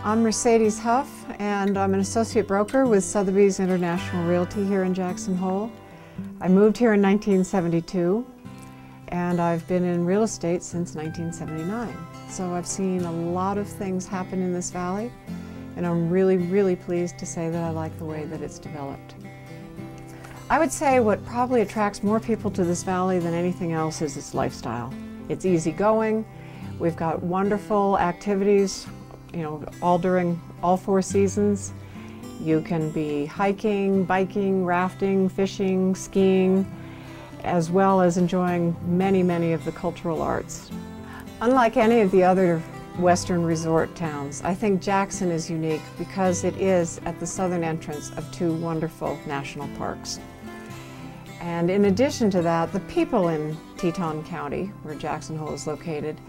I'm Mercedes Huff, and I'm an associate broker with Sotheby's International Realty here in Jackson Hole. I moved here in 1972, and I've been in real estate since 1979. So I've seen a lot of things happen in this valley, and I'm really pleased to say that I like the way that it's developed. I would say what probably attracts more people to this valley than anything else is its lifestyle. It's easygoing. We've got wonderful activities, during all 4 seasons. You can be hiking, biking, rafting, fishing, skiing, as well as enjoying many of the cultural arts. Unlike any of the other Western resort towns, I think Jackson is unique because it is at the southern entrance of 2 wonderful national parks. And in addition to that, the people in Teton County, where Jackson Hole is located,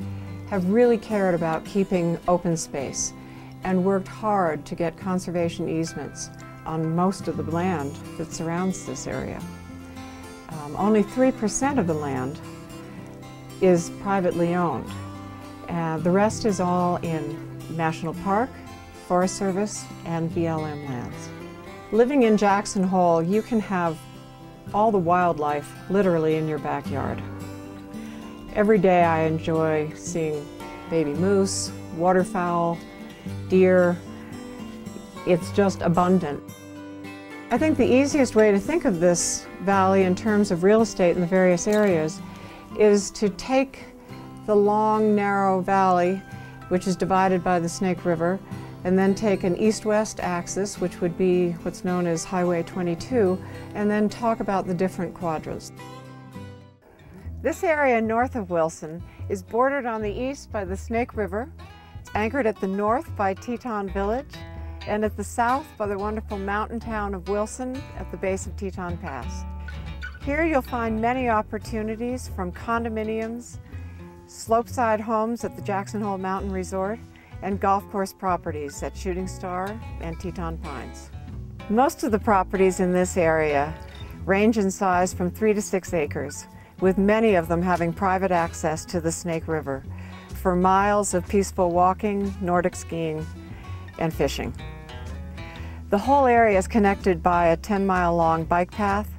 have really cared about keeping open space and worked hard to get conservation easements on most of the land that surrounds this area. Only 3% of the land is privately owned. The rest is all in National Park, Forest Service, and BLM lands. Living in Jackson Hole, you can have all the wildlife literally in your backyard. Every day I enjoy seeing baby moose, waterfowl, deer. It's just abundant. I think the easiest way to think of this valley in terms of real estate in the various areas is to take the long, narrow valley, which is divided by the Snake River, and then take an east-west axis, which would be what's known as Highway 22, and then talk about the different quadrants. This area north of Wilson is bordered on the east by the Snake River. It's anchored at the north by Teton Village, and at the south by the wonderful mountain town of Wilson at the base of Teton Pass. Here you'll find many opportunities from condominiums, slopeside homes at the Jackson Hole Mountain Resort, and golf course properties at Shooting Star and Teton Pines. Most of the properties in this area range in size from 3 to 6 acres, with many of them having private access to the Snake River for miles of peaceful walking, Nordic skiing, and fishing. The whole area is connected by a 10-mile-long bike path,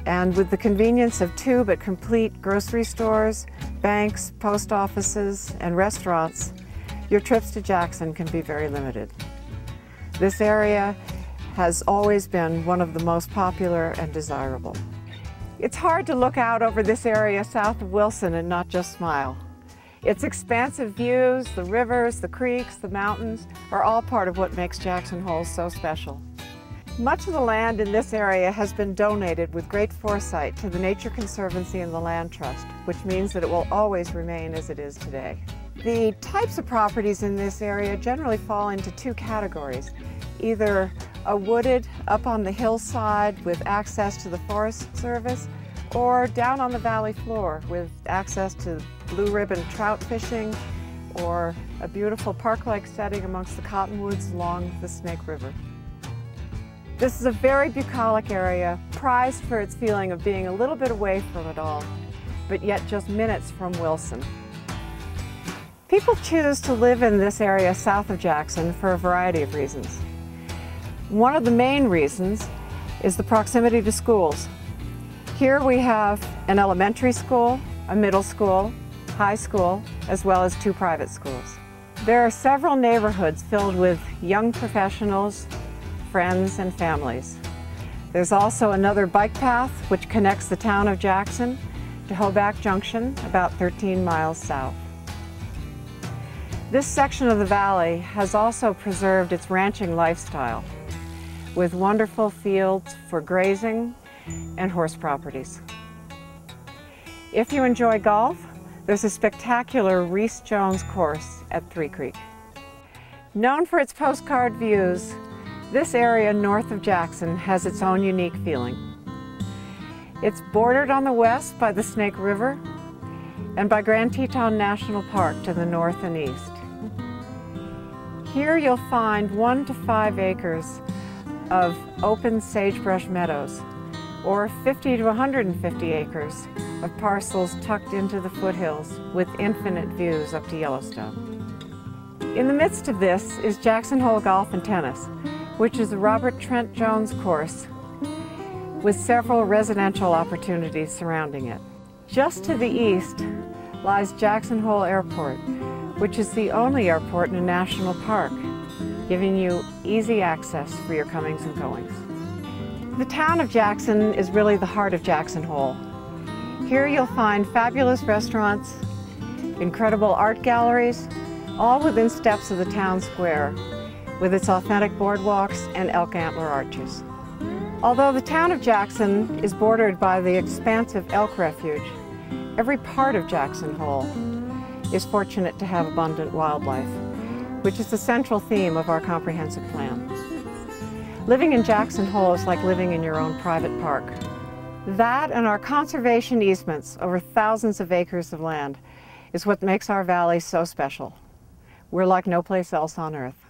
and with the convenience of 2 but complete grocery stores, banks, post offices, and restaurants, your trips to Jackson can be very limited. This area has always been one of the most popular and desirable. It's hard to look out over this area south of Wilson and not just smile. Its expansive views, the rivers, the creeks, the mountains are all part of what makes Jackson Hole so special. Much of the land in this area has been donated with great foresight to the Nature Conservancy and the Land Trust, which means that it will always remain as it is today. The types of properties in this area generally fall into 2 categories. Either a wooded up on the hillside with access to the Forest Service, or down on the valley floor with access to blue ribbon trout fishing, or a beautiful park-like setting amongst the cottonwoods along the Snake River. This is a very bucolic area, prized for its feeling of being a little bit away from it all, but yet just minutes from Wilson. People choose to live in this area south of Jackson for a variety of reasons. One of the main reasons is the proximity to schools. Here we have an elementary school, a middle school, high school, as well as 2 private schools. There are several neighborhoods filled with young professionals, friends, and families. There's also another bike path which connects the town of Jackson to Hoback Junction, about 13 miles south. This section of the valley has also preserved its ranching lifestyle, with wonderful fields for grazing and horse properties. If you enjoy golf, there's a spectacular Reese Jones course at 3 Creek. Known for its postcard views, this area north of Jackson has its own unique feeling. It's bordered on the west by the Snake River and by Grand Teton National Park to the north and east. Here you'll find 1 to 5 acres of open sagebrush meadows, or 50 to 150 acres of parcels tucked into the foothills with infinite views up to Yellowstone. In the midst of this is Jackson Hole Golf and Tennis, which is a Robert Trent Jones course with several residential opportunities surrounding it. Just to the east lies Jackson Hole Airport, which is the only airport in a national park, giving you easy access for your comings and goings. The town of Jackson is really the heart of Jackson Hole. Here you'll find fabulous restaurants, incredible art galleries, all within steps of the town square, with its authentic boardwalks and elk antler arches. Although the town of Jackson is bordered by the expansive elk refuge, every part of Jackson Hole is fortunate to have abundant wildlife, which is the central theme of our comprehensive plan. Living in Jackson Hole is like living in your own private park. That and our conservation easements over thousands of acres of land is what makes our valley so special. We're like no place else on earth.